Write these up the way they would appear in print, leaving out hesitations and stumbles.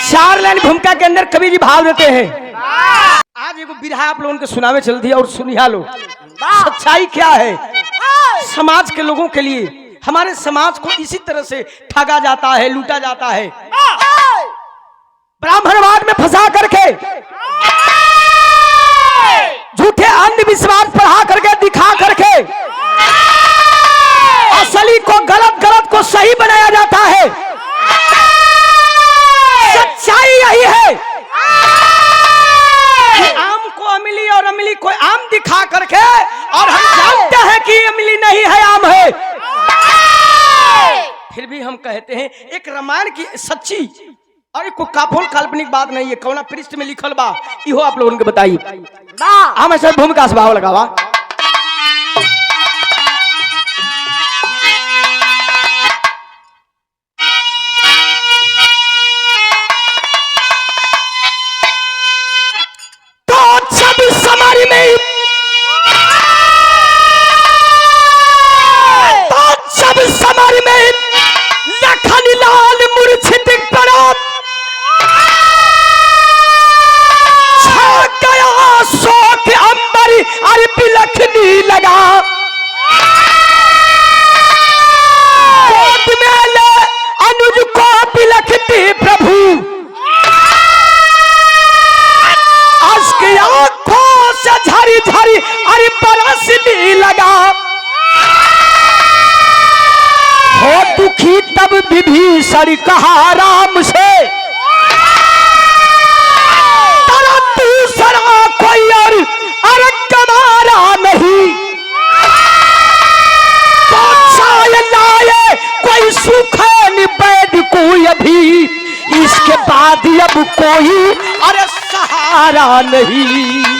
चार लाइन भूमिका के अंदर कवि जी भाव देते हैं। आज एगो बिरहा आप लोगों के सुनावे चल दिया और सुनिया लो सच्चाई क्या है। समाज के लोगों के लिए हमारे समाज को इसी तरह से ठगा जाता है, लूटा जाता है, ब्राह्मणवाद में फंसा करके, झूठे अंधविश्वास पढ़ा करके, दिखा करके असली को गलत, गलत को सही बनाया जाता है। सच्चाई यही है कि आम को अमली और अमली को आम दिखा करके, और हम जानते हैं कि अमली नहीं है, आम है, फिर भी हम कहते हैं एक रामायण की सच्ची और एक काफोल काल्पनिक बात नहीं है। कौना पृष्ठ में लिखल बा इहो आप लोगों को बताइए। हम ऐसा भूमिका से भाव लगावा। तो सब समारी में, तो सब समारी में लखन लाल मूर्छित पड़ा, गया शोक अंबर और बिलखनी लगा, गोद में ले अनुज को बिलखती प्रभु, अश्क आंखों से झरी झरी और बरसने लगा, हो दुखी तब विभीषण कहा राम से, दूसरा कोई और गवारा नहीं, लाए कोई सुखैन बैठ कोई अभी, इसके बाद अब कोई अरे सहारा नहीं।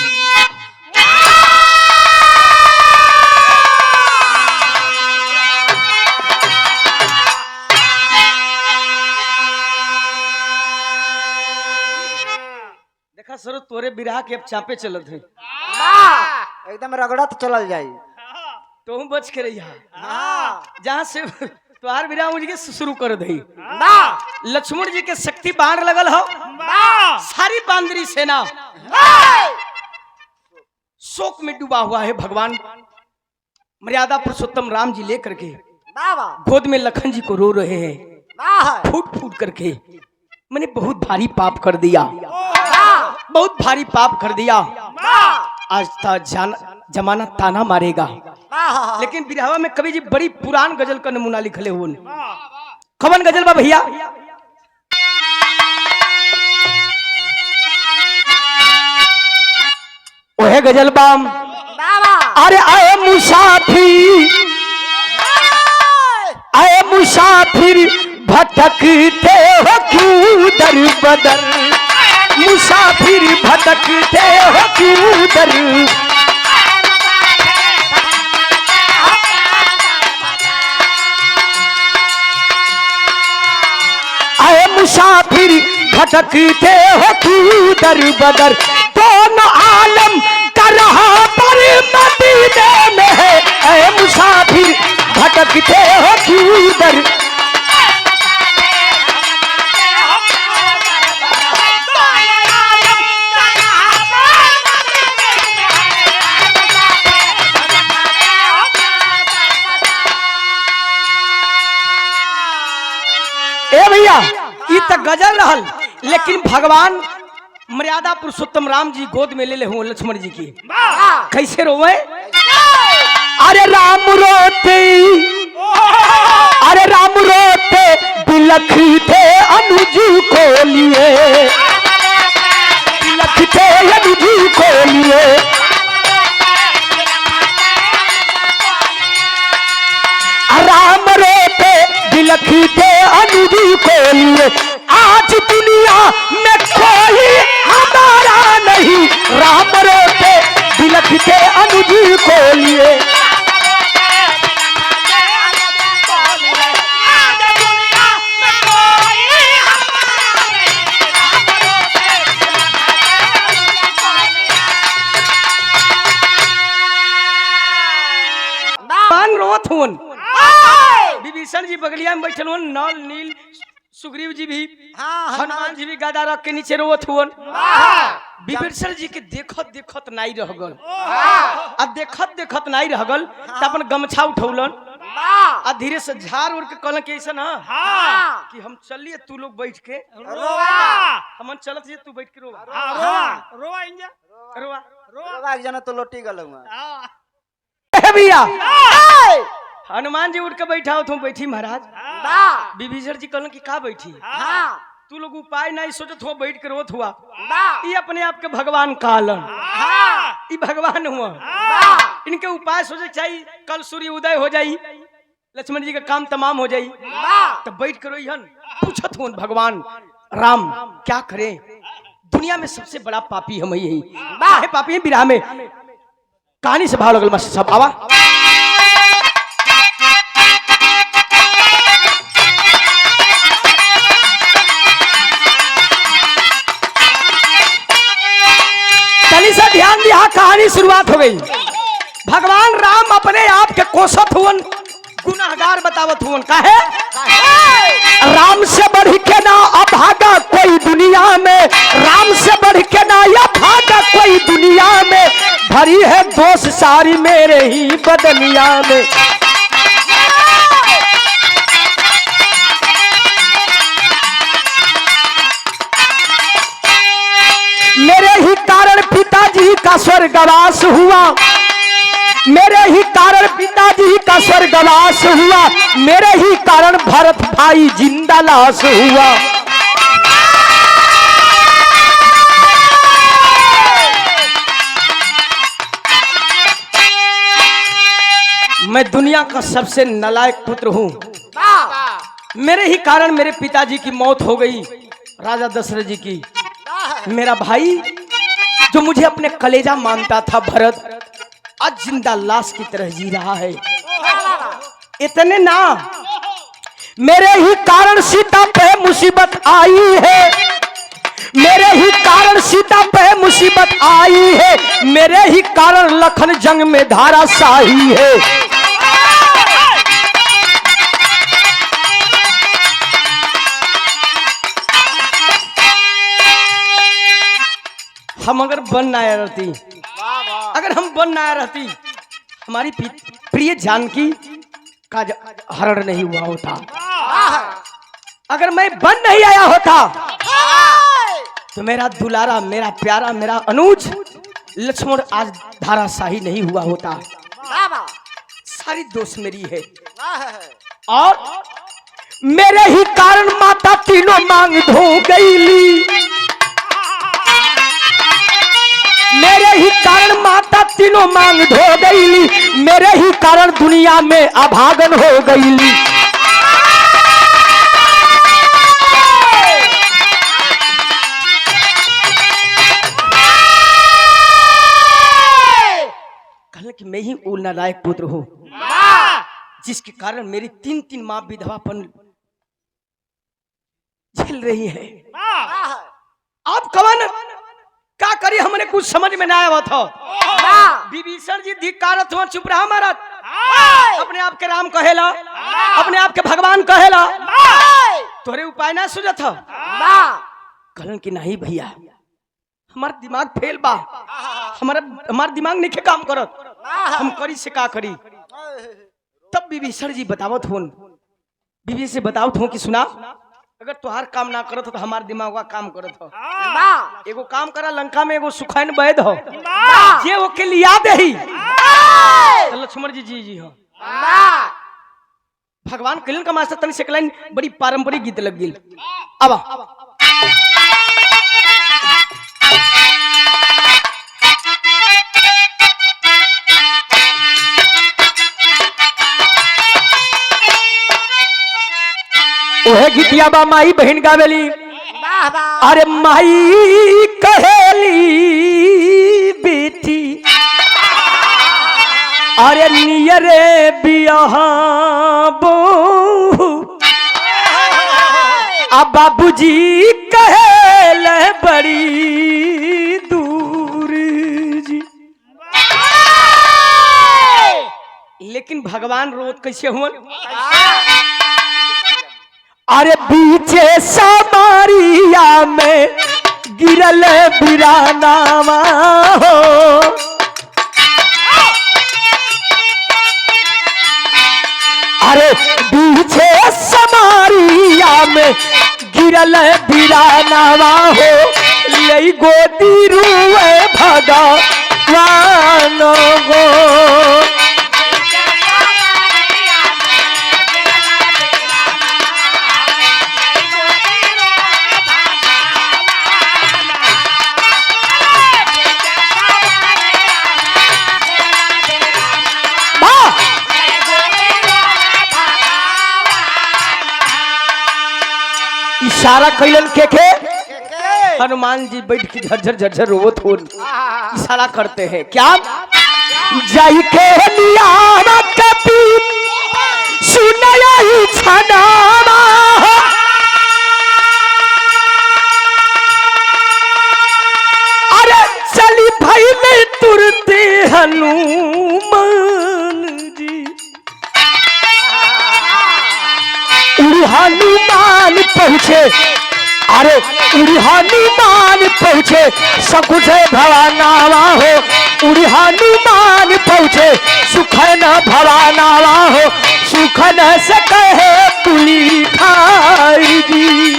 सर तोरे बिरहा के अब चापे चलत है, एकदम रगड़त चलल जाई, तो बच के रही जहाँ से तुहार बिरहा मुझे शुरू कर दई। लक्ष्मण जी के शक्ति बाण लगल हो, सारी बांदरी सेना शोक में डूबा हुआ है। भगवान मर्यादा पुरुषोत्तम राम जी लेकर के गोद में लखन जी को रो रहे हैं, फूट फूट करके, मैंने बहुत भारी पाप कर दिया, बहुत भारी पाप कर दिया, आज तक जमाना ताना मारेगा। लेकिन बिरहवा में कवि जी बड़ी पुरान गजल का नमूना लिखले हुए। खवन गजल बा भैया, ओहे गजल बाम, अरे आए मुसाफिर, आए मुसाफिर भटकते हो क्यों दर बदर, मुसाफिर भटकते हो क्यों दर, आए मुसाफिर भटकते हो क्यों दर बदर, दोनों आलम का रहा पर मदीने में है, आए मुसाफिर भटकते हो क्यों दर, भैया ये तो गजल रहल। लेकिन भगवान मर्यादा पुरुषोत्तम राम जी गोद में ले ले हूँ लक्ष्मण जी की, कैसे रोवे, अरे राम रोते, अरे राम रोते बिलखते अनुज को लिए, बिलखते अनुज को लिए, राम रोते बिलखते अनुज को लिए, आज दुनिया में कोई हमारा नहीं, राम रोते बिलखते अनुज को लिए, विभीषण जी बगलिया में बैठल, नल नील सुग्रीव जी भी, हाँ हनुमान जी भी गदा रख के नीचे रोवत हुवन। विभीषण जी के देखत देखत नहीं रह गल, अब देखत देखत नहीं रह गल त अपन गमछा उठौलन आ धीरे से झाड़ उड़ के कहलन कि ऐसा ना कि हम चलिए तू लोग बैठ के हमन चलत जे तू बैठ के रोवा रोवा इंजा रोवा रोवा एक जना तो लोटी गल भैया। हनुमान जी उठ के बैठा हो तुम बैठी महाराज। विभीषण जी कहलन कि का बैठी, तू लोग उपाय नहीं सोचत हो बैठ के रोत हुआ, ये अपने आप के भगवान कहलन, ये भगवान हुआ, इनके उपाय सोचे चाहिए कल सूर्य उदय हो जाई, लक्ष्मण जी का काम तमाम हो जाई, तब बैठ कर रोहन पूछत हो भगवान राम क्या करें, दुनिया में सबसे बड़ा पापी हम यही है, पापी है विराह में। कहानी से भाव लगल मस्त सब आवा। से ध्यान दिया, कहानी शुरुआत हो गई। भगवान राम अपने आप के कोसत हुवन, गुनाहगार बतावत हुवन। काहे राम से बढ़ के ना अभागा कोई दुनिया में, राम से बढ़ के ना अभागा कोई दुनिया में, भरी है दोष सारी मेरे ही बदनिया में। मेरे ही कारण पिताजी का स्वर्गवास हुआ, मेरे ही कारण पिताजी का स्वर्गवास हुआ, मेरे ही कारण भरत भाई जिंदा लाश हुआ। मैं दुनिया का सबसे नालायक पुत्र हूँ, मेरे ही कारण मेरे पिताजी की मौत हो गई, राजा दशरथ जी की। मेरा भाई जो मुझे अपने कलेजा मानता था भरत, आज जिंदा लाश की तरह जी रहा है। इतने ना, मेरे ही कारण सीता पे मुसीबत आई है, मेरे ही कारण सीता पे मुसीबत आई है, मेरे ही कारण लखन जंग में धाराशाही है। हम अगर बन ना रहती, अगर हम बन ना रहती, हमारी प्रिय जानकी का हरण नहीं हुआ होता। अगर मैं बन नहीं आया होता तो मेरा दुलारा, मेरा प्यारा, मेरा अनुज लक्ष्मण आज धाराशाही नहीं हुआ होता। सारी दोष मेरी है, और मेरे ही कारण माता तीनों मांग धो गई, मेरे ही कारण माता तीनों मांग धो गई, मेरे ही कारण दुनिया में अभागन हो गई। कहने कि मैं ही वो नालायक पुत्र हूँ जिसके कारण मेरी तीन तीन माँ विधवापन झेल रही है। आप कवन क्या करी, हमने कुछ समझ में ना आया था। विभीषण जी धिक्कारत हुआ, चुप रहा महाराज, अपने आप के राम कहेला, अपने आप के भगवान कहेला, तोरे उपाय ना सुझा था। कहलन कि नहीं भैया, हमार दिमाग फेल बा, हमार दिमाग नहीं काम करत, हम करी से का करी। तब विभीषण जी बतावत होन, विभीषण से बतावत हो कि सुना, अगर तुहार काम ना करत हो तो हमार दिमाग का काम करत हो। एगो काम करा, लंका में एगो सुखैन वैद हो, जे ओके लिया दही। लक्ष्मण जी जी हो, भगवान कल्याण का मास्टर तन से लाइन बड़ी पारंपरिक गीत लग गई। अब ओहे गीतिया बा माई बहन गावेली, अरे माई कहेली बेटी, अरे नियरे बियाबो, अब बाबूजी कहेले बड़ी दूर जी। लेकिन भगवान रोत कैसे हुआ, अरे बीच बीचे समारिया में गिरल बिरानावा हो। अरे बीचे समारिया में गिरल बिरानावा हो, लई गोदी रुए भगवान गो। इशारा कैलन के हनुमान जी बैठ के झरझर झरझर रोवत हो, इशारा करते हैं क्या, जय के लिया कपी सुनया ही छनामा। अरे चली भाई में तुरते हनुमान जी, हनुमान पहुँचे, अरे हनुमान पहुँचे सकुच भवानावा हो, हनुमान पहुँचे सुखन भवानावा हो, सुखन से कहे पुली खाई जी।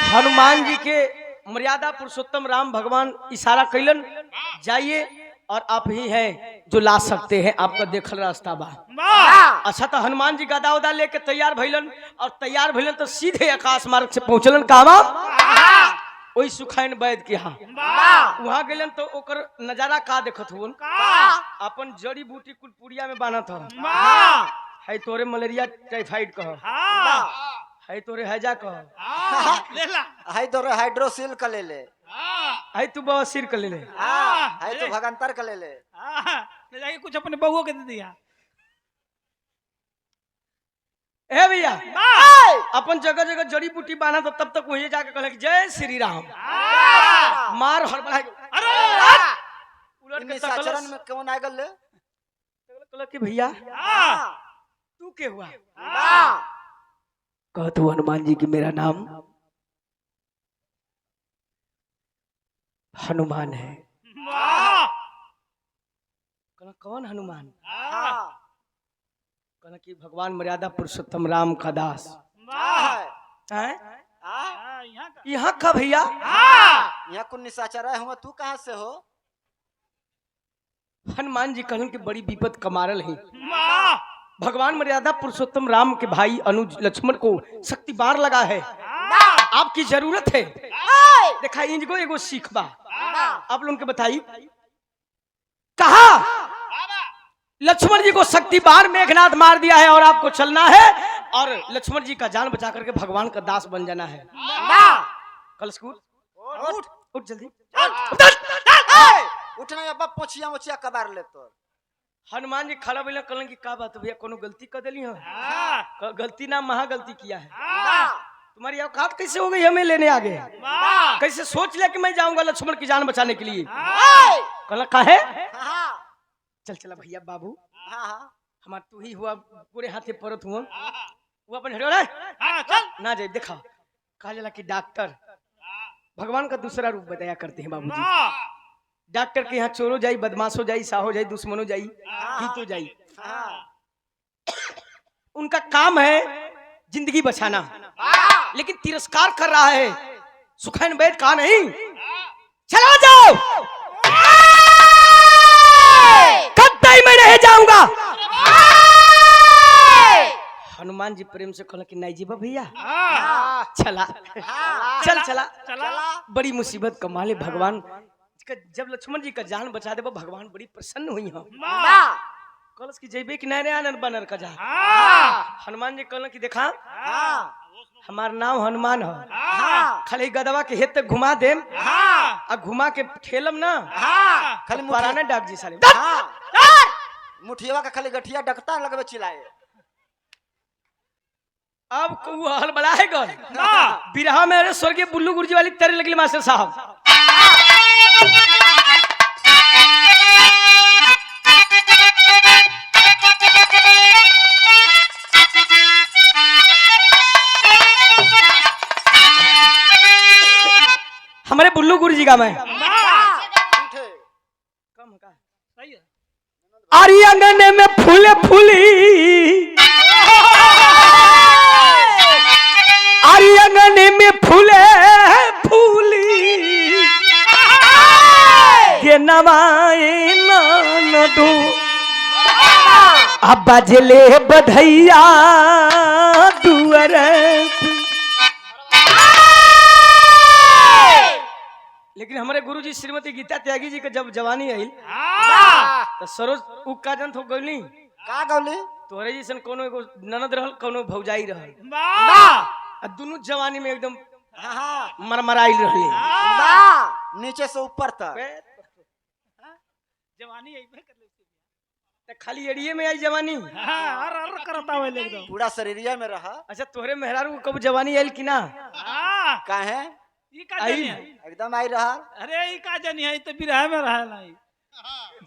हनुमान जी के मर्यादा पुरुषोत्तम राम भगवान इशारा कैलन, जाइए और आप ही हैं जो ला सकते हैं, आपका देखल रास्ता बा। अच्छा तो हनुमान जी गदा उदा लेके तैयार भइलन, और तैयार भइलन तो सीधे आकाश मार्ग से पहुंचलन कहवा, वही सुखैन वैद्य के यहाँ। वहां गेलन तो ओकर नजारा का देखत हुन, अपन जड़ी बूटी कुल पुड़िया में बांधत है, तोरे मलेरिया टाइफाइड कह, है तोरे हैजा कह, है तोरे हाइड्रोसिल का ले ले, है तू बवासीर कर ले, है तू भगंतर का ले ले, ले जाके कुछ अपने बहुओं के दे दिया। ए भैया अपन जगह जगह जड़ी बूटी बांधा तो तब तक वहीं जाके कहले जय श्री राम, मार हड़बड़ा उलट के आचरण में कौन आ गल कहले कि भैया तू के हुआ, कह तू हनुमान जी की मेरा नाम हनुमान है। कहना कौन हनुमान, कहना कि भगवान मर्यादा पुरुषोत्तम राम का दास है। यहाँ का भैया, यहाँ कुछ निशाचर है, हुआ तू कहाँ से हो। हनुमान जी कहन की बड़ी विपद कमारल है, भगवान मर्यादा पुरुषोत्तम राम के भाई अनुज लक्ष्मण को शक्ति बार लगा है, आपकी जरूरत है। देखा इनको एगो सीख बा, आप लोगों के बताइए, कहा लक्ष्मण जी को शक्ति बार मेघनाथ मार दिया है और आपको चलना है और लक्ष्मण जी का जान बचा करके भगवान का दास बन जाना है। कल स्कूल उठ जल्दी उठना या बाप पोछिया मोछिया कबार ले तो। हनुमान जी खड़ा बोले कहलन की का बात भैया कोनो गलती कर दिली हो, गलती ना महा गलती किया है, तुम्हारी औकात कैसे हो गई हमें लेने आ गए, कैसे सोच लिया कि मैं जाऊंगा लक्ष्मण की जान बचाने के लिए। कहला काहे, चल चला भैया बाबू हमार तू ही हुआ, पूरे हाथे परत हुआ वो अपन हटो रे ना जाए। देखा कहा जला कि डॉक्टर भगवान का दूसरा रूप बताया करते हैं बाबूजी। डॉक्टर के यहाँ चोरो जाई, बदमाशो जाई, साहो जाई, दुश्मनो जाई, हितो जाई, उनका काम है जिंदगी बचाना, लेकिन तिरस्कार कर रहा है सुखैन वैद्य कहा नहीं चला जाओ, कतई मैं नहीं जाऊंगा। हनुमान जी प्रेम से कहला कि नहीं जीवा भैया चला चल चला, बड़ी मुसीबत कमाले भगवान जब लक्ष्मण जी का जान बचा दे भगवान बड़ी प्रसन्न हुई हम। कलश की जैबे कि नहीं आनंद बनर का जा। हनुमान जी कहला कि देखा हमार नाम हनुमान है, खाली गदवा के हेत तक घुमा दे आ घुमा के ठेलम ना खाली पुराने डाक जी साले मुठिया का खाली गठिया डकता लगबे चिल्लाए। अब वो हड़बड़ाए गल बिरहा में अरे स्वर्गीय बुल्लू गुरुजी वाली तेरे लगली मास्टर साहब। हमारे बुल्लू गुरुजी का मैं आरी अंगने में फूले फूली आरी अंगने में फूले फूली के नवाए नानदो अब बजले बधैया दुअर। लेकिन हमारे गुरुजी श्रीमती गीता त्यागी जी के जब जवानी आई तो सरोज उ का जंत हो गइली का गौली तोरे जैसन कोनो एगो ननद रहल कोनो भौजाई रहल आ दोनों जवानी में एकदम मरमराइल रहले नीचे से ऊपर तक जवानी यही में कर ले खाली एड़िए में आई जवानी हर करता है एकदम पूरा शरीरिया में रहा। अच्छा तोहरे मेहरारू को कब जवानी आइल कि ना काहे ई का जानी है एकदम आई रहा। अरे ई का जानी है तो बिरहा में रहा नहीं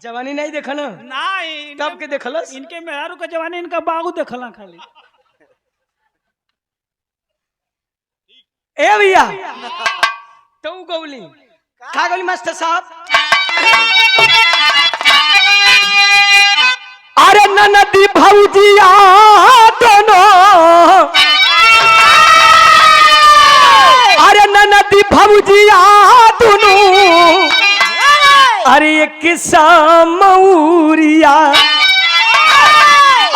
जवानी नहीं देखल नहीं कब के देखलस इनके मेहरारू का जवानी इनका बागु देखला खाली। ए भैया तो गौली का गौली मास्टर साहब अरे ननदी भौजिया दोनों अरे ननदी भौजिया दोनों अरे एक मऊरिया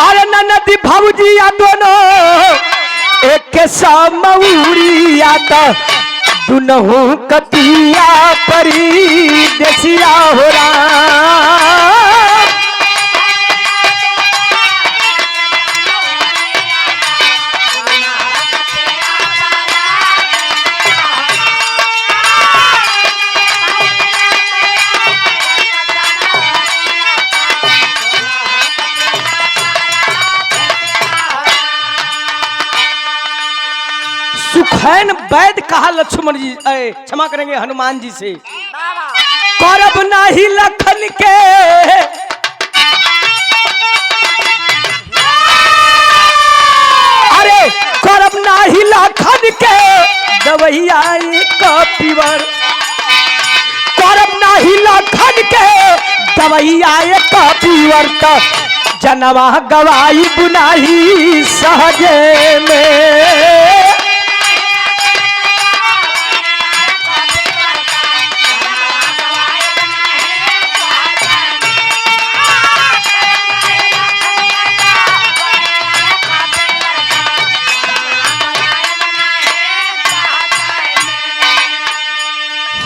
अरे ननदी भौजिया दोनों एक मऊरिया तो दुनहु कतिया परी देसिया हो रहा। सुखैन वैद कहा लक्ष्मण जी क्षमा करेंगे हनुमान जी से करब नाही लखन के अरे करब नाही लखन के दवैया कपिवर करब नाही लखन के दवैया कपिवर तो जनवा गवाई बुनाही सहजे में।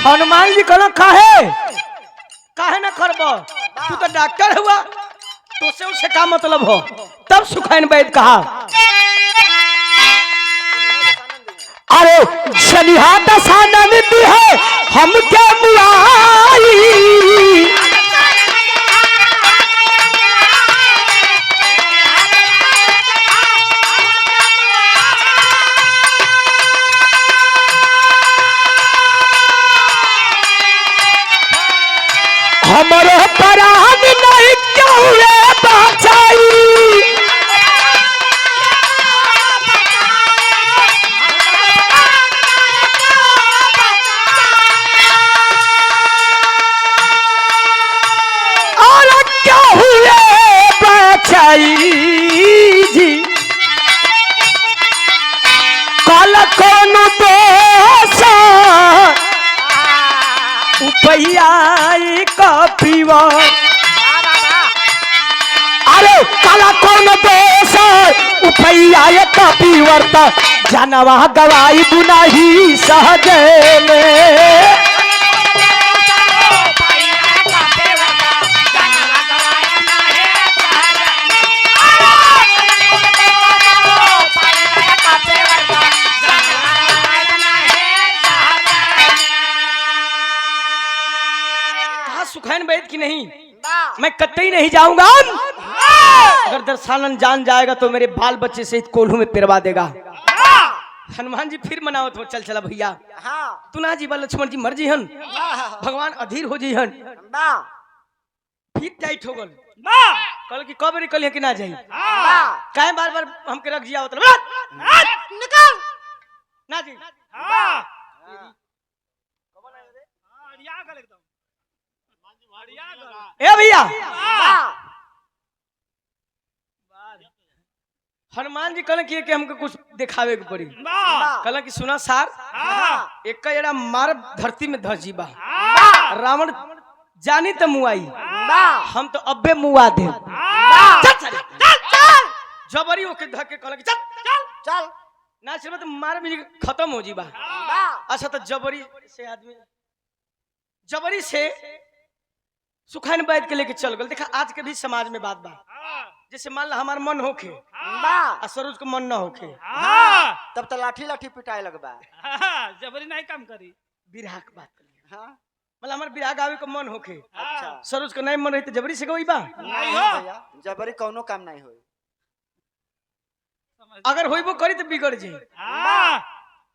हनुमान जी कहना काहे ना करब तू तो डॉक्टर हुआ तो से उसे का मतलब हो। तब सुखैन वैद कहा अरे शनिहा दशानंद है हमके मुआई हमरो परान नहीं क्यों बचाई और क्या हुए बचाई जी कल कौन दोष उपैया कपिवा अरे काला कौन दोष उपैया कपिवर तो जनवा गवाई बुनाही सहजे में। सुखैन वैद की नहीं मैं कतई नहीं जाऊंगा। अगर दर्शानंद जान जाएगा तो मेरे बाल बच्चे सहित कोल्हू में पिरवा देगा। हनुमान जी फिर मनावत हो चल चला भैया हाँ तू ना जीवा लक्ष्मण जी मर जी हन भगवान अधीर हो जी हन वाह फिर टाइट हो गल वाह कल की कब निकल कि ना जाई वाह काहे बार बार हमके रख जिया निकल ना जी हाँ अड़िया गल एकदम अड़िया गल ए भैया वाह हनुमान जी कहले कि हमको कुछ दिखावे के पड़ी वाह कहले कि सुना सार हाँ एक का जरा मार धरती में धस जीबा हाँ रावण जानी त मुआई वाह हम तो अब्बे मुआ दे हाँ चल चल चल जबरी ओके धके कहले कि चल चल चल ना चल तो मार भी खत्म हो जीबा वाह अच्छा तो जबरी से आदमी जबरी से सुखान बैठ के लेके चल गल देखा आज के भी समाज में बात बा जैसे मान ला हमार मन होखे वाह आ सरोज को मन ना होखे हाँ तब तो लाठी लाठी पिटाए लगबा जबरी नहीं काम करी बिरहा के बात करिए हाँ मतलब हमार बिरहा गावे को मन होखे अच्छा सरोज को नहीं मन रही तो जबरी से गई बा नहीं हो भैया जबरी कौनो काम नहीं होई अगर होइबो करी तो बिगड़ जाए हाँ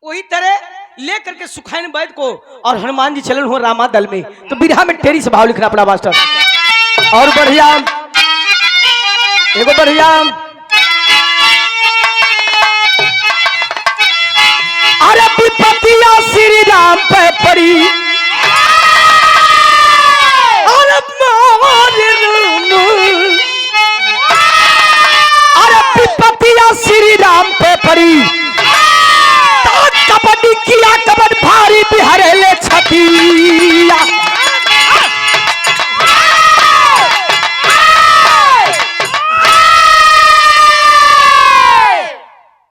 वही तरह लेकर के सुखाइन बैद को और हनुमान जी चलन हो रामा दल में तो बिरहा में टेरी से भाव लिखना पड़ा मास्टर और बढ़िया एगो बढ़िया अरे विपतिया श्री राम पे पड़ी अरे विपतिया श्री राम पे पड़ी कबड्डी किया कबड्डी भारी बिहरेले छतिया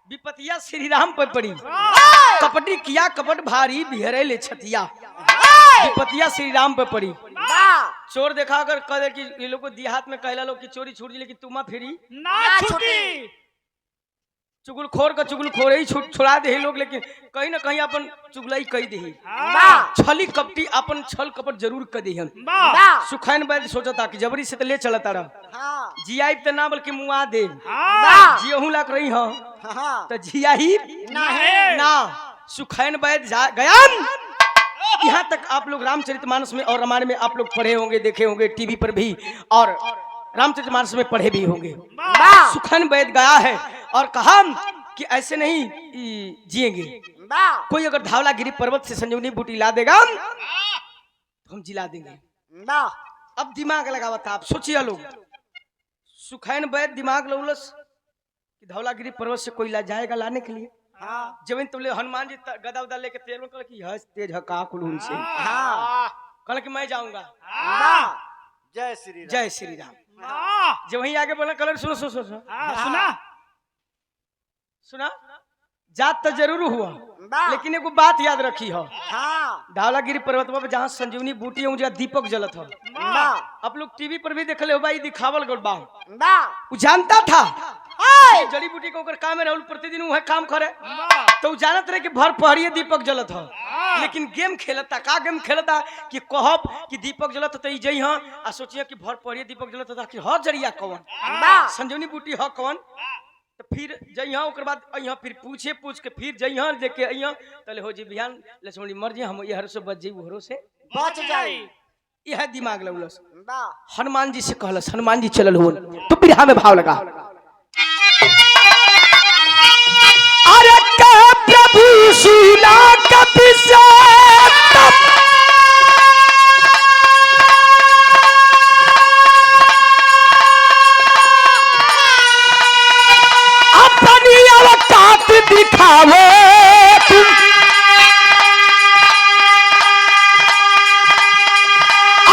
विपतिया श्री राम पे पड़ी कबड्डी किया कबड्डी भारी बिहरेले छतिया विपतिया श्री राम पे पड़ी वाह चोर देखा अगर कह दे कि ये लोग को देहात में कहला लोग कि चोरी छूट जी लेकिन तुमा फिरी ना छुटी चुगलखोर का चुगलखोर ही छुड़ा दे लोग लेकिन कहीं ना कहीं अपन चुगलाई कही दे वाह छली कपटी अपन छल कपट जरूर कर दे वाह वाह सुखैन बैद सोचता कि जबरी से तो ले चलता रहा हाँ जियाई तो ना बल्कि मुआ दे हाँ जियहू लाक रही हाँ हाँ तो जियाही नहीं ना सुखैन बैद गया यहाँ तक आप लोग रामचरितमानस में और रामायण में आप लोग पढ़े होंगे देखे होंगे टीवी पर भी और रामचरितमानस में पढ़े भी होंगे वाह सुखन बैद गया है और कहा कि ऐसे नहीं जिएंगे वाह कोई अगर धावलागिरी पर्वत से संजीवनी बूटी ला देगा तो हम जिला देंगे वाह अब दिमाग लगावा था आप सोचिए लोग सुखैन बैद दिमाग लौलस कि धौलागिरी पर्वत से कोई ला जाएगा लाने के लिए हाँ जमीन तुमले हनुमान जी गदा उदा लेके तेल में कि हंस तेज हका कुलून से हाँ कहला कि मैं जाऊंगा वाह जय श्री राम जय श्री राम हाँ जब वहीं आगे बोला कलर सुनो सुनो सुनो सुना सुना जात तो जरूर हुआ वाह लेकिन एगो बात याद रखी हो हाँ धौलागिरी पर्वत पर जहाँ संजीवनी बूटी है जहाँ दीपक जलत हो वाह आप लोग टीवी पर भी देखले हो भाई दिखावल गल बा वाह वो जानता था हाय जड़ी बूटी को ओकर काम में रहल प्रतिदिन वह काम करे वाह तो वो जानत रहे कि भर पहरिए दीपक जलत हो लेकिन गेम खेलता का गेम खेलता कि कहब कि दीपक जलत तो जई हां आ सोचिए कि भर पहरिए दीपक जलत था कि ह जरिया कौन वाह संजीवनी बूटी ह कौन तो फिर जई हां ओकर बाद अइहां फिर पूछ के फिर जई हां देखे अइहां तले हो जी बिहान लक्ष्मण जी मर जी हम यहर से बच जी ओहरो से बच जाई यह दिमाग लौलस वाह हनुमान जी से कहलस हनुमान जी चलल हो तो बिरहा में भाव लगा अरे कह प्रभु सुना कपि से अपनी अवकात दिखावे तुम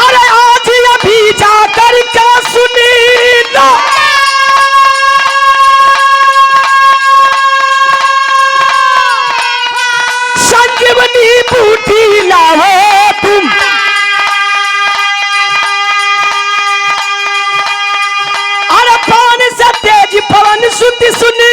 अरे आज अभी जाकर क्या सुनी ना संजीवनी बूटी लाओ तुम अरे पान से तेज पवन सुति सुनी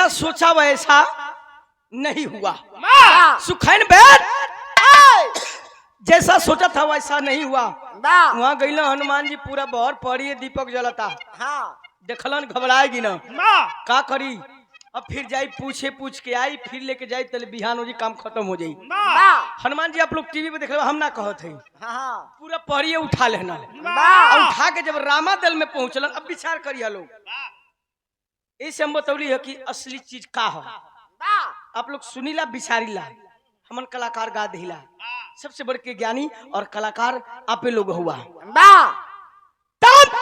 जैसा सोचा वैसा नहीं हुआ। वाह सुखैन बैठ जैसा सोचा था वैसा नहीं हुआ। वहाँ गई हनुमान जी पूरा बहर पड़ी दीपक जलता। हाँ देखलन घबराएगी ना वाह का करी। अब फिर जाई पूछ के आई फिर लेके जाई तले बिहान हो जी काम खत्म हो जाई। वाह हनुमान जी आप लोग टीवी पे देख रहे हो हम ना कहत है हाँ पूरा पढ़िए उठा लेना और वाह उठा के जब रामा दल में पहुंचलन अब विचार करिए लोग। ऐसे हम बतौली है कि असली चीज का है आप लोग सुनीला विचारीला हमन कलाकार गा दिला सबसे बड़ के ज्ञानी और कलाकार आपे लोग हुआ। तब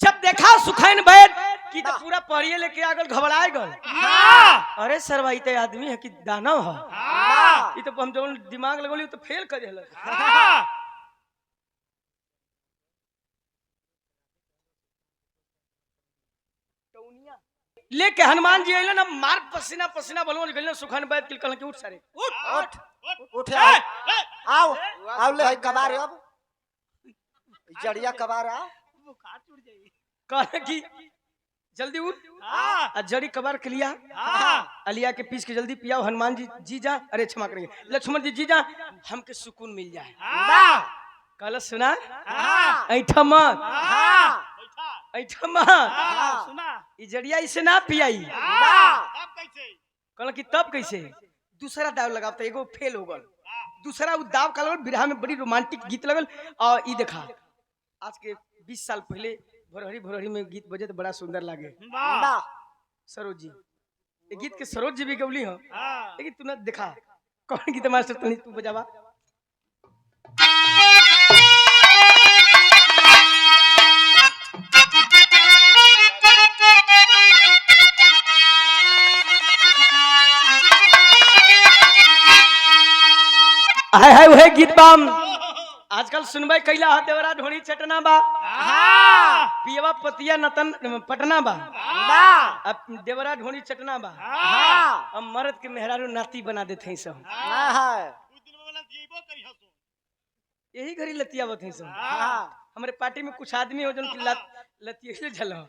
जब देखा सुखैन बैठ कि तो पूरा पढ़िए लेके आगल घबराए गल। वाह अरे सरवा ई तो आदमी है कि दानव है वाह ई तो हम जब दिमाग लगोली तो फेल कर देला। वाह लेके हनुमान जी अइलन अब मार्ग पसीना पसीना बलवन गइलन सुखैन बैठ के कहलन कि उठ सारे उठ उठ आओ आओ ले कबार अब जड़िया कबार आ बुखार टूट जाई कहले कि जल्दी उठ हां आ जड़ी कबार के लिया हां अलिया के पीस के जल्दी पियाओ। हनुमान जी जी जा अरे क्षमा करेंगे लक्ष्मण जी जी जा हमके सुकून मिल जाए। हां कहल सुना हां ऐठा मत हां ऐठा मत हां सुना ई जड़िया इसे ना पियाई। हां अब कैसे कहल कि तब कैसे दूसरा दाव लगाता एगो फेल हो गल दूसरा उ दाव का लगल बिरहा में बड़ी रोमांटिक गीत लगल। और ई देखा आज के 20 साल पहले भोरहरी में गीत बजे तो बड़ा सुंदर लागे। वाह सरोज जी ये गीत के सरोज जी भी गौली हो हां लेकिन तू ना देखा कौन गीत मास्टर तनी तू बजावा। हाय हाय वह गीत बाम आजकल सुनबाई कैला हा देवरा ढोनी चटना बा हां पियवा पतिया नतन पटना बा वाह अब देवरा ढोनी चटना बा हां अब मर्द के मेहरारू नाती बना देते हैं सब यही घड़ी लतिया बते हैं सब। हमारे पार्टी में कुछ आदमी हो जन की लतिया झल हम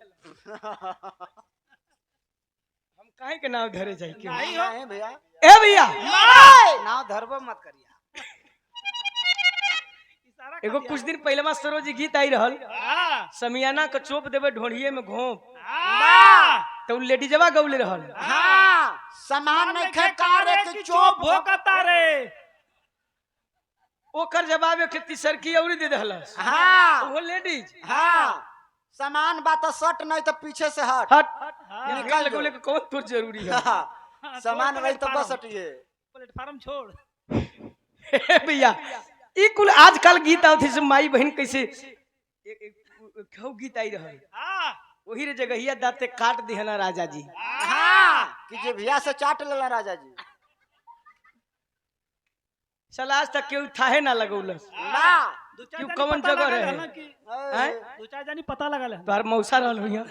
काहे के नाव धरे जाए क्यों नहीं हो भैया ए भैया नाव धरबो मत करिया। एगो कुछ दिन पहले में सरोज जी गीत आई रहल हां समियाना के चोप देवे ढोढ़िए में घोंप वाह तो लेडीजवा गौले रहल। हाँ सामान नहीं खकारे के चोप भोकता रे ओकर जवाब एक तीसरकी औरी दे दहलस। हाँ वो लेडीज हाँ सामान बात सट नहीं तो पीछे से हट हट हां निकाल लगोले के कौन तो जरूरी है। सामान रही तो बस हटिए प्लेटफार्म छोड़ हे भैया ई कुल आजकल गीत आवत है माई बहन कैसे क्यों गीत आई रहल हां वही रे जगहिया दाते काट दिहना राजा जी। हाँ कि जे भैया से चाट लेला राजा जी साला आज तक क्यों थाहे ना लगौलस ना क्यों कौन जगह रहे हैं दो चार जानी पता लगल है तोहर मौसा रहल हुइया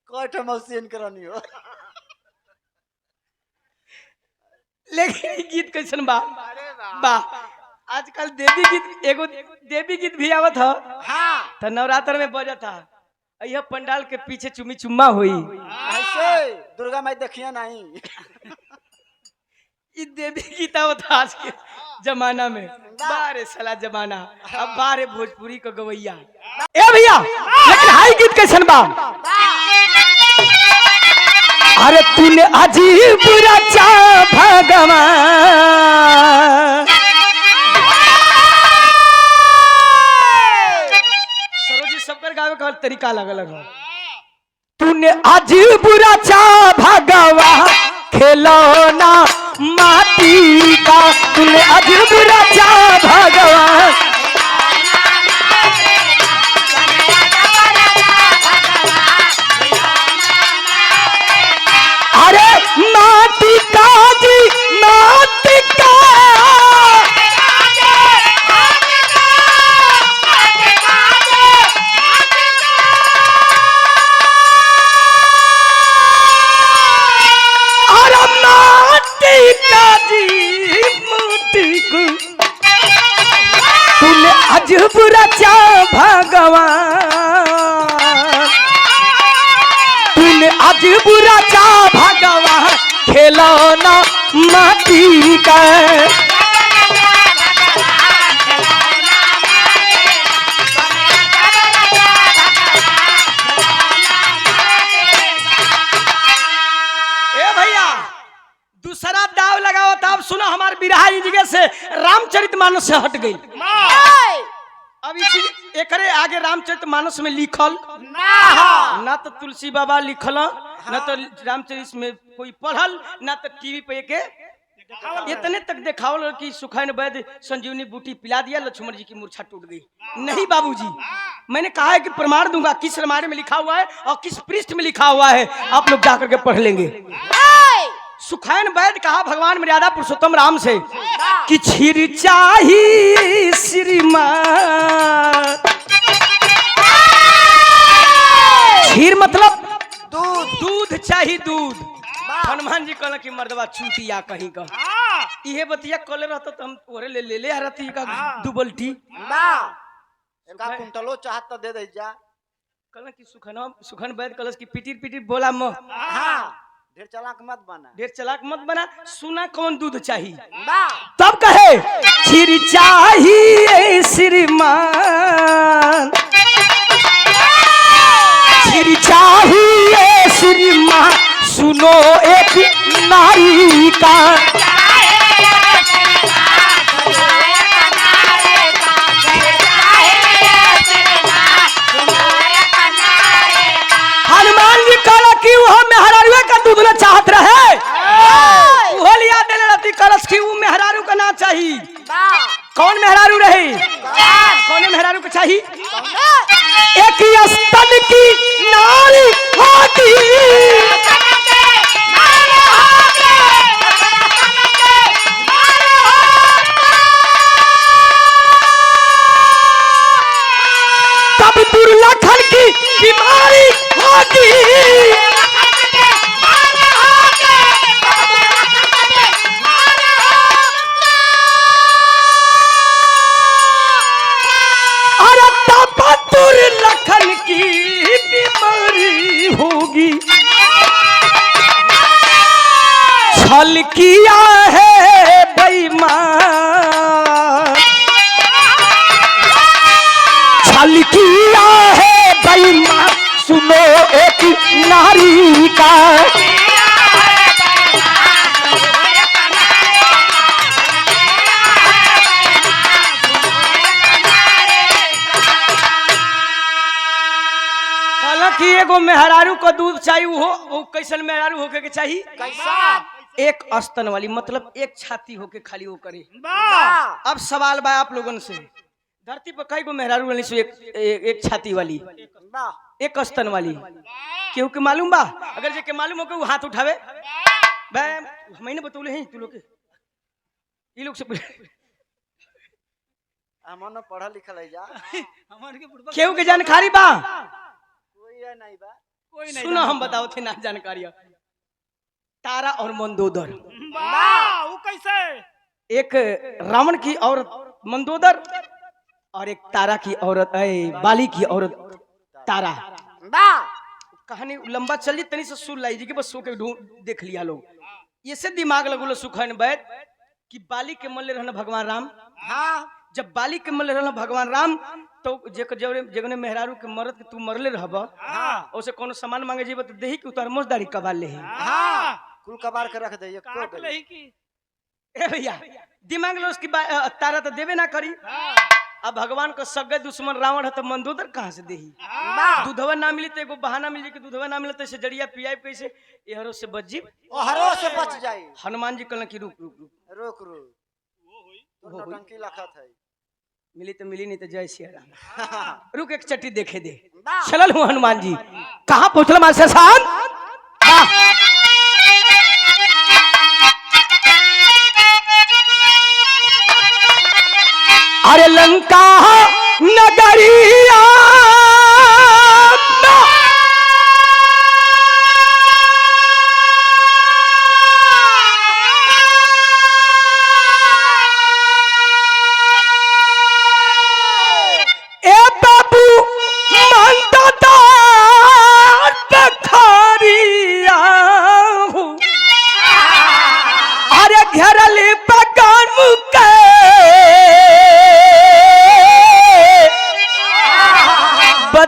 कोठे मौसीन करनी हो लेकिन ई गीत कैसन बा बा आजकल देवी गीत एगो देवी गीत भी आवत ह हाँ त नवरात्र में बजत था यह पंडाल के पीछे चुमी चुम्मा हुई ऐसे दुर्गा माई देखिए नहीं ई देवी गीत आवत था आज के जमाना में बारे साला जमाना अब बारे भोजपुरी का गवैया ए भैया लेकिन हाई गीत कैसन बा अरे तूने अजीब रचा भगवान सरोजी सबकर गावे का तरीका अलग अलग है। तूने अजीब रचा भगवान खिलौना माटी का तूने अजीब रचा भगवान अरे माटी का जी माटी का अरे माटी का जी माटी को चा भगवान, तूने आज बुरा चा भगवान, खिलौना माटी का। दूसरा दाव लगाओ तब सुनो, हमारे बिरहा ई जगह से रामचरितमानस से हट गई। अब इसी एकरे आगे रामचरितमानस में लिखल ना तो तुलसी बाबा लिखल, ना तो रामचरित में कोई पढ़ल, ना तो टीवी पे के इतने तक देखावल कि सुखैन वैद्य संजीवनी बूटी पिला दिया, लक्ष्मण जी की मूर्छा टूट गई। नहीं बाबूजी, मैंने कहा है कि प्रमाण दूंगा किस रामायण में लिखा हुआ है और किस पृष्ठ में लिखा हुआ है, आप लोग जाकर के पढ़ लेंगे। सुखैन वैद्य कहा भगवान मर्यादा पुरुषोत्तम राम से कि क्षीर चाहिए श्रीमान। क्षीर मतलब दूध, दूध चाहिए दूध। हनुमान जी कहला कि मर्दवा चूतिया कहीं का, इहे बतिया कले रहता तो हम ओरे ले रहती का दुबल्टी का कुंटलो चाहत तो दे दे जा। कहला कि सुखन वैद्य कलस की पिटीर पिटीर बोला म, ढेर चालाक मत बना, ढेर चालाक मत बना, सुना कौन दूध चाहिए। तब कहे क्षीर चाहिए श्रीमान, क्षीर चाहिए श्रीमान, सुनो एक नारी का। हनुमान जी कहला कि वह मेहरारू का दूध ना चाहत रहे, वो लिया देने रहती कलश की वो मेहरारू का ना चाहिए। कौन मेहरारू रही, कौन मेहरारू को चाहिए? एक स्तन की नारी होती, तब दुर्लखन की बीमारी होती। अरे तब दुर्लखन की बीमारी होगी, छल किया है बेईमान, छल किया है बेईमान, सुनो एक नारी का। हालांकि एगो मेहरारू को दूध चाहिए, वो कैसन मेहरारू होके के चाहिए? एक स्तन वाली, मतलब एक छाती होके खाली वो करे। अब सवाल बा आप लोगों से, धरती पर कई गो मेहरारू वाली से एक छाती वाली, एक स्तन वाली, केहू के मालूम बा? अगर जे के मालूम हो के वो हाथ उठावे। मैंने बतौले हैं तू लोग के, ये लोग से हमन पढ़ा लिखल है जा, केहू के जानकारी बा? कोई है नहीं बा, कोई नहीं। सुनो हम बताओ थे ना जानकारी। तारा और मंदोदर, वो कैसे? एक रावण की औरत मंदोदर और एक तारा की औरत, बाली की औरत तारा। कहानी लंबा चली, तनी से सुन लाई जी के बस सो के देख लिया लोग। ये से दिमाग लगुल सुखैन वैद्य कि बाली के मन ले रहना भगवान राम। जब बाली के मन ले रहना भगवान राम तो जगने मेहरारू के मरद के तू मरले रहब, ओसे कोनो सामान मांगे जेब तो देही कि उतार मोजदारी कबाल ले कुल कबार के रख दे काट ले की। ए भैया दिमाग लो उसकी तारा तो देवे ना करी। अब भगवान को सगे दुश्मन रावण है तो मंदोदर कहाँ से देही? दूधवा ना मिली तो एगो बहाना मिल जाए कि दूधवा ना मिले तो ऐसे जड़िया पियाई कैसे एहरो से बच जी, ओहरो से बच जाए। हनुमान जी कहलन कि रुक रुक रुक रुक रुक, वो टंकी लखत है, मिली तो मिली, नहीं तो जय सिया राम। रुक एक चट्टी देखे दे। चलल हूँ हनुमान जी, कहाँ पहुँचल मास्टर साहब? अरे लंका नगरिया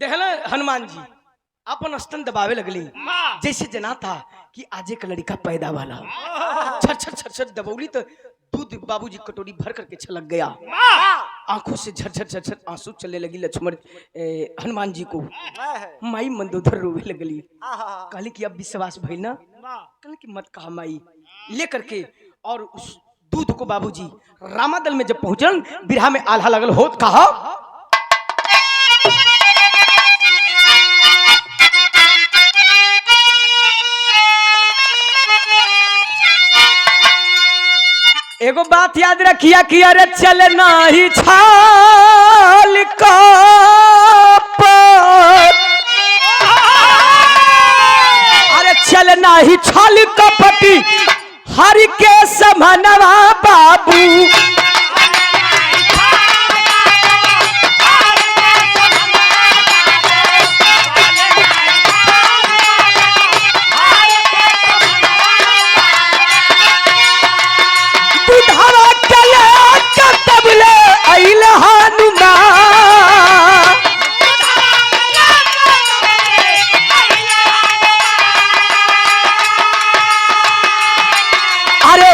देखल हनुमान जी अपन स्तन दबावे लगली वाह जैसे जना था कि आज एक लड़का पैदा वाला छर छर छर दबौली तो दूध बाबूजी कटोरी भर करके छलक गया। वाह आंखों से झरझर झरझर आंसू चलने लगी लक्ष्मण हनुमान जी को। वाह माई मंदोदर रोवे लगली, आहा कहली कि अब विश्वास भइल ना, वाह कहली कि मत कहा माई। लेकर के और उस दूध को बाबूजी रामादल में जब पहुंचन बिरहा में आल्हा लगल होत कहा एगो बात याद रखिया कि अरे चलना ही छाल का अरे चलना ही छाल कपटी हरि के समनवा बाबू बुढ़ावा चले कतबले अइल हनुमान अरे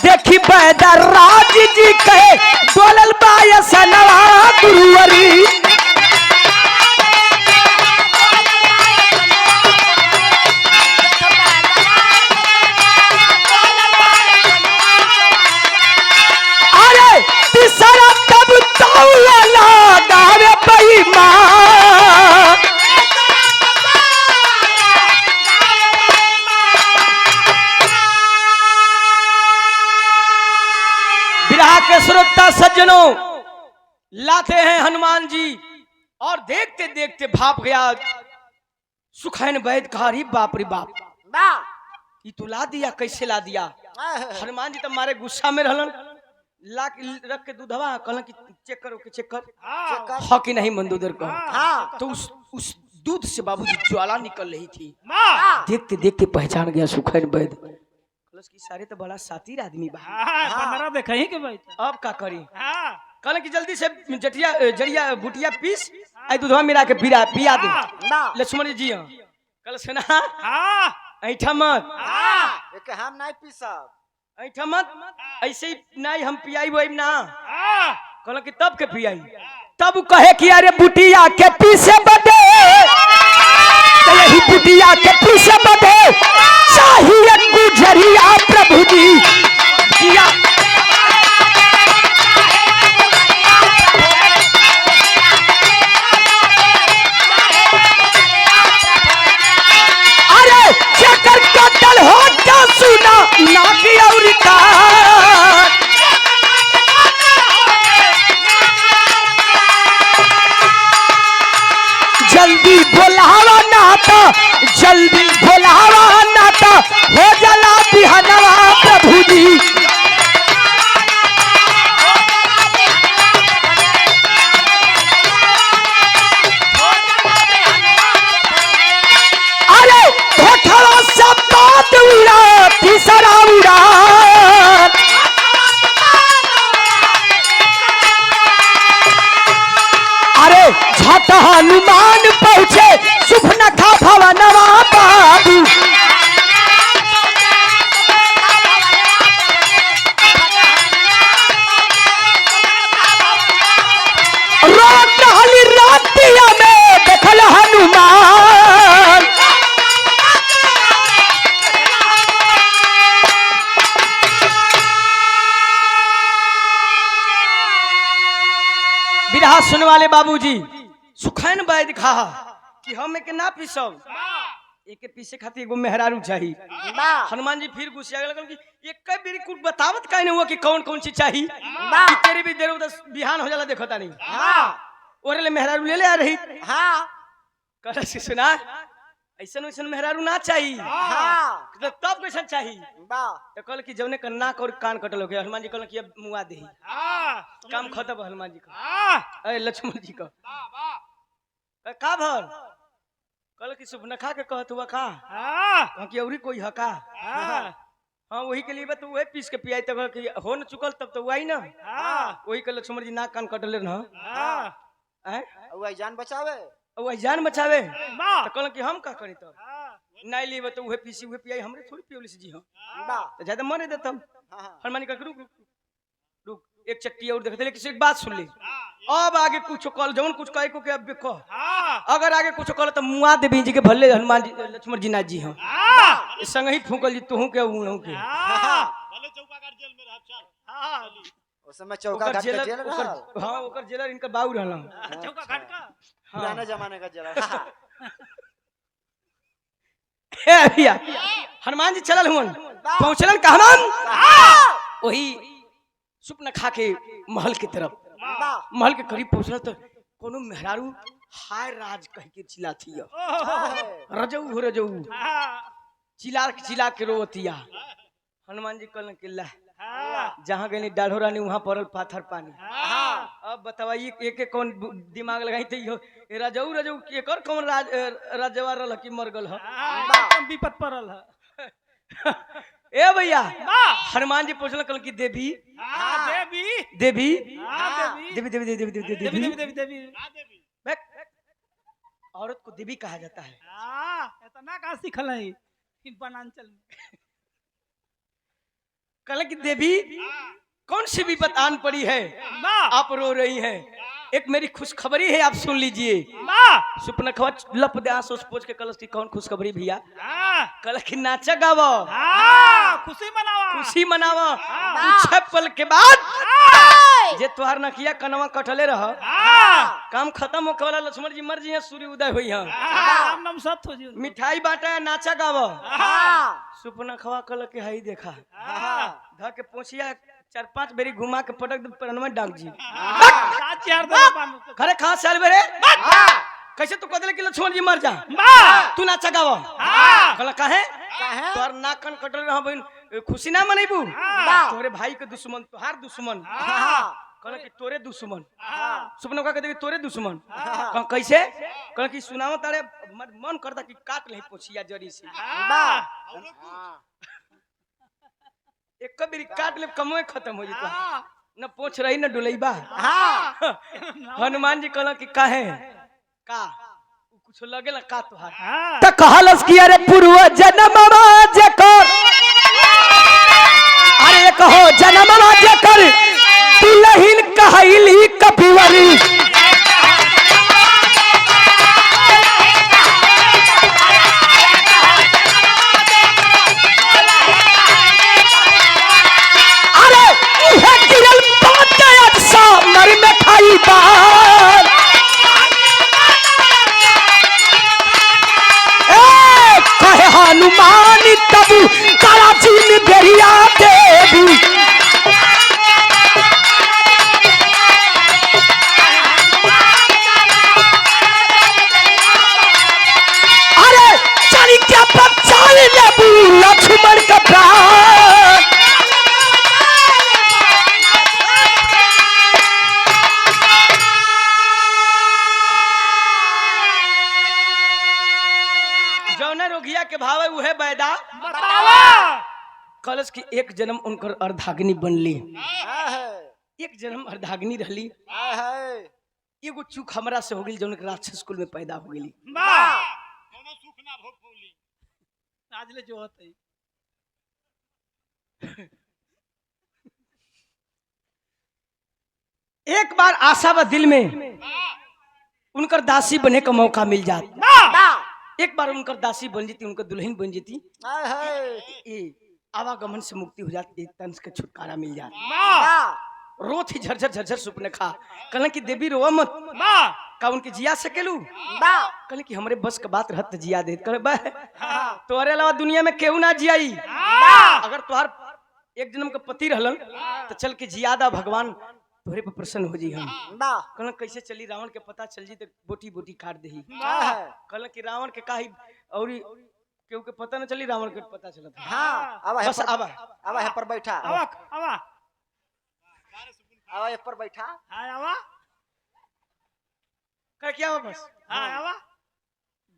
देखी बैदर राज जी कहे डोलल बायसनवा गुरुवरी अरे तीसरा तब तौला गावे बेईमान विरहा के श्रोता सज्जनों लाते हैं हनुमान जी और देखते देखते भाप गया सुखैन वैद कहा रे बाप रे बाप ये तो ला दिया, कैसे ला दिया। हनुमान जी तो मारे गुस्सा में रहलन, ला के रख के दूधवा कहलन कि चेक करो कि चेक कर हाँ हाँ कि नहीं मंदोदर का। हाँ तो उस दूध से बाबूजी ज्वाला निकल रही थी। वाह देखते देखते पहचान गया सुखैन वैद, कलश की सारे तो बड़ा सातिर आदमी बा, हाँ पंद्रह देखा ही के भाई अब का करी। हाँ कहले कि जल्दी से जटिया जड़िया बुटिया पीस आई दूधवा मिला के पिया दे। ना लक्ष्मण जी हाँ कल सुना हाँ ऐठा मत एक हम नहीं पी सब ऐठा मत ऐसे ही नहीं हम पियाई वही ना। हाँ कहल कि तब के पियाई, तब कहे कि अरे बुटिया के पीछे बदे तो यही बुटिया के पीछे बदे चाहिए गुजरिया प्रभु जी दिया। अरे चक्कर कटल हो क्या सुना ना की और का जल्दी बोलावा नाता जल्दी बोलावा नाता हो जला बिहनवा प्रभु जी। अरे होठवा सब बात उड़ा तीसरा उड़ा अरे झट हनुमान पहुंचे सुभनखा भवनवा बाबू रोट रहली रातिया में देखल हनुमान विरहा सुनने वाले बाबूजी सुखैन वैद कहा कि हम एक ना पीसब, एक पीछे खातिर एगो मेहरारू चाहिए। हनुमान जी फिर गुस्सा लगल कि एक बेरी कुछ बतावत काहे नहीं हुआ कि कौन कौन चीज चाहिए। कि तेरी भी देर उधर बिहान हो जाला देखो तानी ओरे ले मेहरारू ले आ रही। कहला से सुना ऐसन वैसन मेहरारू ना चाहिए तो तब कैसन चाहिए। तो कहल कि जौने का नाक और कान कटल हो गया। हनुमान जी कहल कि अब मुआ दे काम खत्म। हनुमान जी का अरे लक्ष्मण जी का का भर कहल कि सुबनखा के कहत हुआ का कि औरी कोई हका। हाँ वही के लिए बा तो वही पीस के पियाई तब कि हो न चुकल तब तो वही ना वही के लक्ष्मण जी नाक कान कटले न जान बचावे और वही जान बचावे वाह तो कहल कि हम का करी तो नहीं लेबे तो उहे पीसी उहे पियाई हमरे थोड़ी पियोलिस जी हम तो ज्यादा मरे देतम हनुमान जी रुक रुक रुक एक चट्टी और देखते लेकिन एक बात सुन ले अब आगे कुछ कल जवन कुछ कहे को के अब कह अगर आगे कुछ कल तो मुआ देवी जी के भले हनुमान जी लक्ष्मण जी नाथ जी हम संग ही फूकल जी तू के ऊ के भले चौकागार जेल में रह चल उस समय चौका घाट के जेल रहा हां ओकर जेलर इनकर बाऊ रहला चौका घाट का पुराने जमाने का जेल हे भैया हनुमान जी चलल हुन पहुंचलन कहमान वही सुपना खा के महल की तरफ महल के करीब पहुंचल तो कोनो मेहरारू हाय राज कह के चिल्लाती रजऊ हो रजऊ चिल्ला के रोवतिया हनुमान जी कहलन कि ला जहाँ गई डाढ़ो रानी वहाँ पड़ल पाथर पानी अब बताइए एक एक कौन दिमाग लगाई तो रजऊ रजऊ एकर कौन राजवा रल की मर गल विपत पड़ल है ए भैया हनुमान जी पूछल कल की देवी देवी देवी देवी देवी देवी देवी देवी देवी देवी देवी देवी औरत को देवी कहा जाता है इतना कहाँ सीखल है वनांचल में कल की देवी कौन सी विपत आन पड़ी है आप रो रही हैं एक मेरी खुशखबरी है आप सुन लीजिए सुपना खबर लप दे आंसू पोछ के कलश की कौन खुशखबरी भैया कल की नाचा गावो खुशी मनावो कुछ पल के बाद जे तोहार नकिया कनवा कटले रह काम खत्म होके वाला लक्ष्मण जी मर जी सूर्य उदय हुई है राम नाम सत्य हो जी मिठाई बांटा नाचा गावो सुपना खवा कल के हाई देखा ध के पोछिया 4-5 बेरी घुमा के पटक परनवा डाक जी खरे कहां से आल बेरे कैसे तू कदले कि लक्ष्मण जी मर जा तू नाचा गावो कहला काहे तोर नाकन कटल रह बहन खुशी ना मनैबू तोरे भाई के दुश्मन तोहार दुश्मन कहला कि तोरे दुश्मन सुपना का कहते तोरे दुश्मन कह कैसे कहला कि सुनाओ तारे मन करता कि काट ले पोछिया जड़ी से एक कबीर काट ले कमोए खत्म हो जता न पोछ रही न डुलैबा हनुमान जी कहला कि काहे का कुछ लगेला का तोहार त कहलस कि अरे पूर्व जन्मवा जेकर अरे कहो जन्मवा जेकर दुलहिन कहैली कपिवरी अरे इहे गिरल बात अच्छा मर में खाई बार कहे हनुमान तब कराचीन बेरिया देवी अरे चली क्या बच्चा लेबू लक्ष्मण का प्राण जौना रोगिया के भाव उहे बैदा कलश की एक जन्म उनकर अर्धाग्नि बनली एक जन्म अर्धाग्नि रहली एगो चूक हमरा से हो गई जौन राक्षस कुल में पैदा हो गई कोनो सुख ना भोग पौली आज ले जो होते एक बार आशा व दिल में उनकर दासी बने का मौका मिल जाता एक बार उनकर दासी बन जाती उनकर दुल्हन बन जाती ये आवागमन से मुक्ति हो जाती तंस के छुटकारा मिल जाता रोत ही झरझर झरझर सुपने खा कहलन कि देवी रोवा मत का उनके जिया सकेलू कहले कि हमरे बस का बात रहत जिया दे कहले तोरे अलावा दुनिया में केहू ना जियाई अगर तोहार एक जन्म का पति रहलन तो चल के जियादा भगवान तोहरे पर प्रसन्न हो जी हम कहलन कैसे चली रावण के पता चल जी तो बोटी बोटी काट दही कहलन कि रावण के काहे और केहू के पता न चली रावण के पता चलत बस आवा आवा है पर बैठा आवा आवा आवा है पर बैठा आवा क्या हुआ बस आवा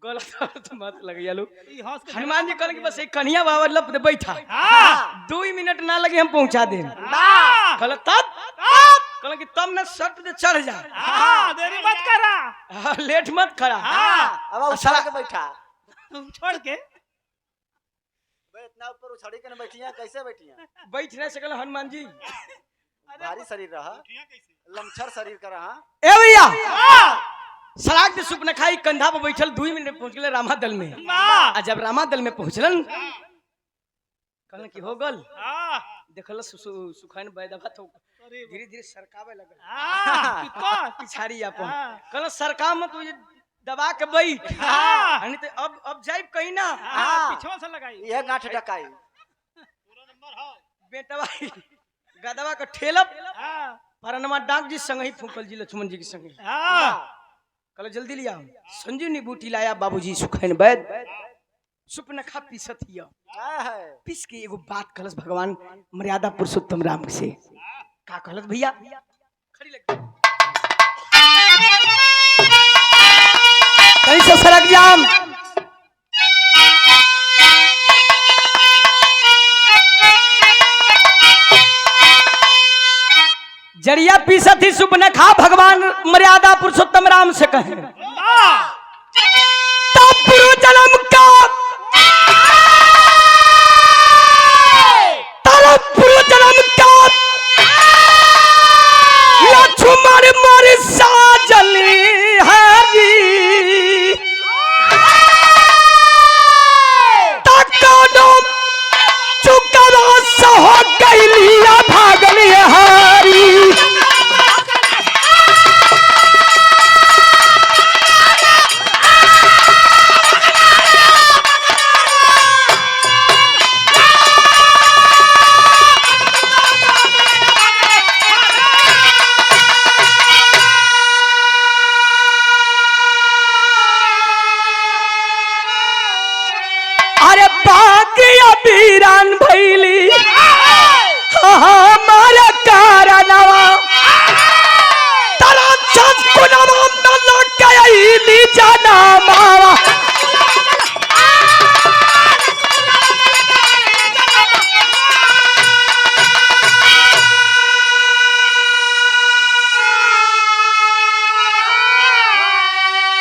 गलत मत लगे यालू ई हंस के हनुमान जी कहले कि बस एक कन्हैया बाबा लप दे बैठा 2 मिनट ना लगे हम पहुंचा दे कहले तब कहला कि तब ना शर्त पे चढ़ जा। हाँ देरी मत करा। हाँ, लेट मत करा। हाँ अब उछाल के बैठा छोड़ के बे इतना ऊपर उछाड़ी के न बैठिया कैसे बैठिया बैठ नहीं सकल हनुमान जी। भारी शरीर रहा लमछर शरीर का रहा ए भैया सलाक दे सुप न खाई कंधा पर बैठल 2 मिनट में पहुंच गए रामा दल में। आ जब रामा दल में पहुंचलन कहलन कि हो गल देखल सुखान बैदवा तो धीरे धीरे सरकावे लगल। पिछाड़ी अपन कहल सरका मत तुझे दबा के बैठ। नहीं तो अब जाइब कहीं ना पीछे से लगाई यह गांठ टकाई बेटवा गदवा का ठेलब परनमा डाक जी संग ही फूकल जी लक्ष्मण जी के संग। कल जल्दी लिया संजीवनी बूटी लाया बाबूजी सुखैन बैद सुपन खा पीसत हिया पीस के एगो बात कहलस भगवान मर्यादा पुरुषोत्तम राम से का कहलस भैया खड़ी लग कहीं से सरक जाम जरिया पीसत ही सुपन खा भगवान मर्यादा पुरुषोत्तम राम से कहे तब पूर्व जन्म का तरफ पूर्व जन्म का लक्ष्मण मर साजली हरी तकनो चुकवा सह गइलिया भागली हरी अरे बागिया बीरान भैली हमारा कारणवा तारा छत कुनवा न लगैली जाना मावा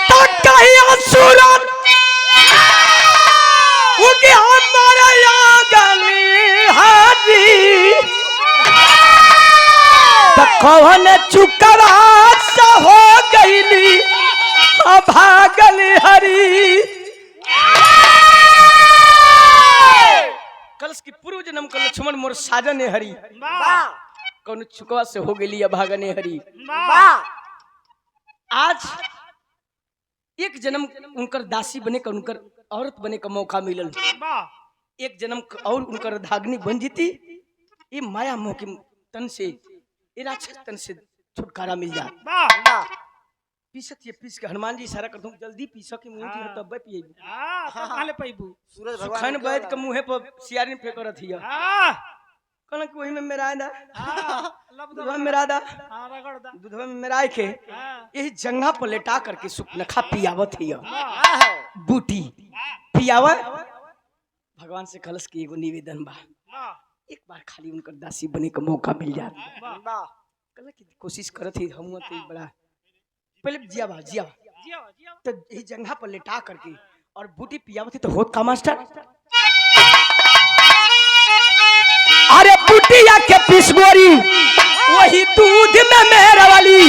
तकैया सूरत उनके हमारा गली हारी तो कौन चुकवा सा हो गईली भागल हरी कलश की पूर्व जन्म का लक्ष्मण मोर साजन हरी कौन चुकवा से हो गईली भागने हरी। आज एक जन्म उनकर दासी बने का उनकर औरत बने का मौका मिलल एक जन्म और उनकर धागनी बन जीती ये माया मोह के तन से ये राक्षस तन से छुटकारा मिल जा। पीसत ये पीस के हनुमान जी इशारा कर दूं जल्दी पीसो के मुंह जी तब पिएबू काले पैबू सूरज सुखन भगवान बैठ के मुंह पर सियारी फेंक रत हिया कहना कि वही में मेरा दा दूधवा में मेरा दा दूधवा में मेरा के यही जंगा पर लेटा करके सुपन खा पियावत हिया बूटी पियावा भगवान से कलश की एगो निवेदन बा एक बार खाली उनकर दासी बने का मौका मिल जात कल की कोशिश करत ही हम तो बड़ा पहले जिया तो यही जंगा पर लेटा करके और बूटी पियावत तो होत का मास्टर अरे बुटिया के पिसगोरी वही दूध में मेरा वाली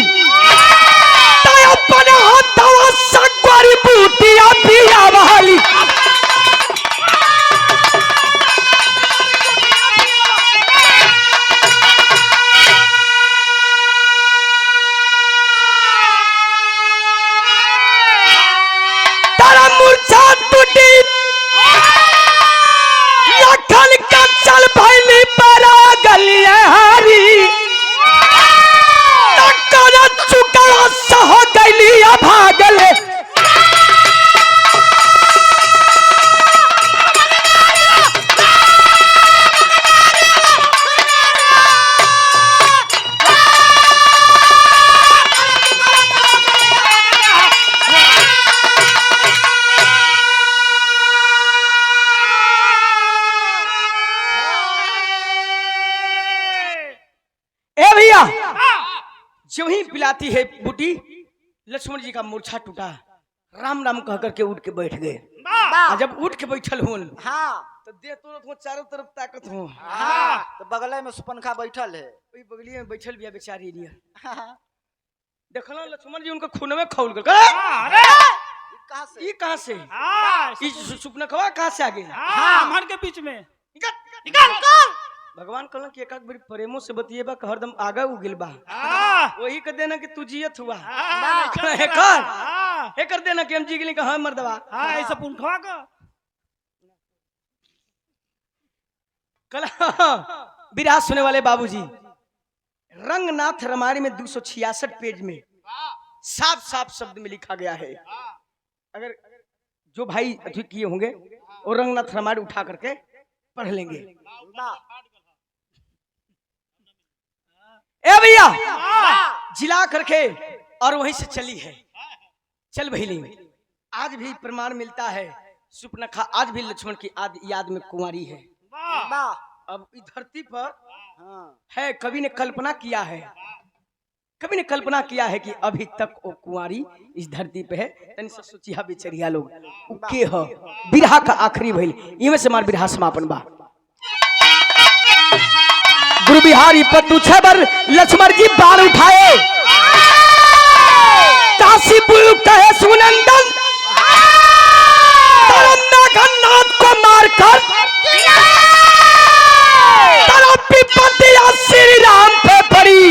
तो अपना हाथवा सगोरी बुटिया पिया वाली तारा मूर्छा टूटी लखन का चल भैली परा गलिया हरी तकरा चुकवा सह गइली जो ही पिलाती है बूटी, लक्ष्मण जी का मूर्छा टूटा, राम राम कह करके उठ के बैठ गए। वाह। जब उठ के बैठल होन हाँ तो दे तो चारों तरफ ताकत हो, हाँ तो बगल में सुपनखा बैठल है। वही बगली में बैठल बिया बेचारी नियर। हाँ, देखल लक्ष्मण जी उनका खून में खौल गए। अरे कहाँ से? ये कहाँ से? हाँ ये सुपनखवा कहाँ से आ गए? हाँ मन के बीच में भगवान कहलन कि एक बार प्रेमो से बतिएबा कि हरदम आगा उगिल बा, हाँ वही कर देना कि तू जियत हुआ, हाँ हे कर हे कर देना कि हम जी गेली कहाँ मर्दवा। हाँ ऐसा पुनखवा का कल विराज सुने वाले बाबूजी, रंगनाथ रामायण में 266 पेज में साफ साफ शब्द में लिखा गया है। अगर जो भाई अधिक किए होंगे वो रंगनाथ रामायण उठा करके पढ़ लेंगे। वाह। ए भैया जिला करके और वहीं से चली है, चल भैली। आज भी प्रमाण मिलता है, सुपनखा आज भी लक्ष्मण की याद में कुंवारी है। वाह। अब इस धरती पर हाँ है, कवि ने कल्पना किया है, कवि ने कल्पना किया है कि अभी तक वो कुंवारी इस धरती पे है। तनी से सोचिया बेचरिया लोग के हो बिरहा का आखिरी भइल, इमे से मार बिरहा समापन बा। गुरु बिहारी पत्तू छबर लक्ष्मण जी बाण उठाए, काशीपुर कहे सुनंदन, नाथ को मारकर विपत्तियां श्री राम पे पड़ी,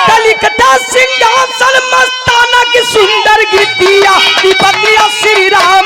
कलिकता सिंहासन मस्ताना की सुंदर गिरतिया विपत्तियां श्री राम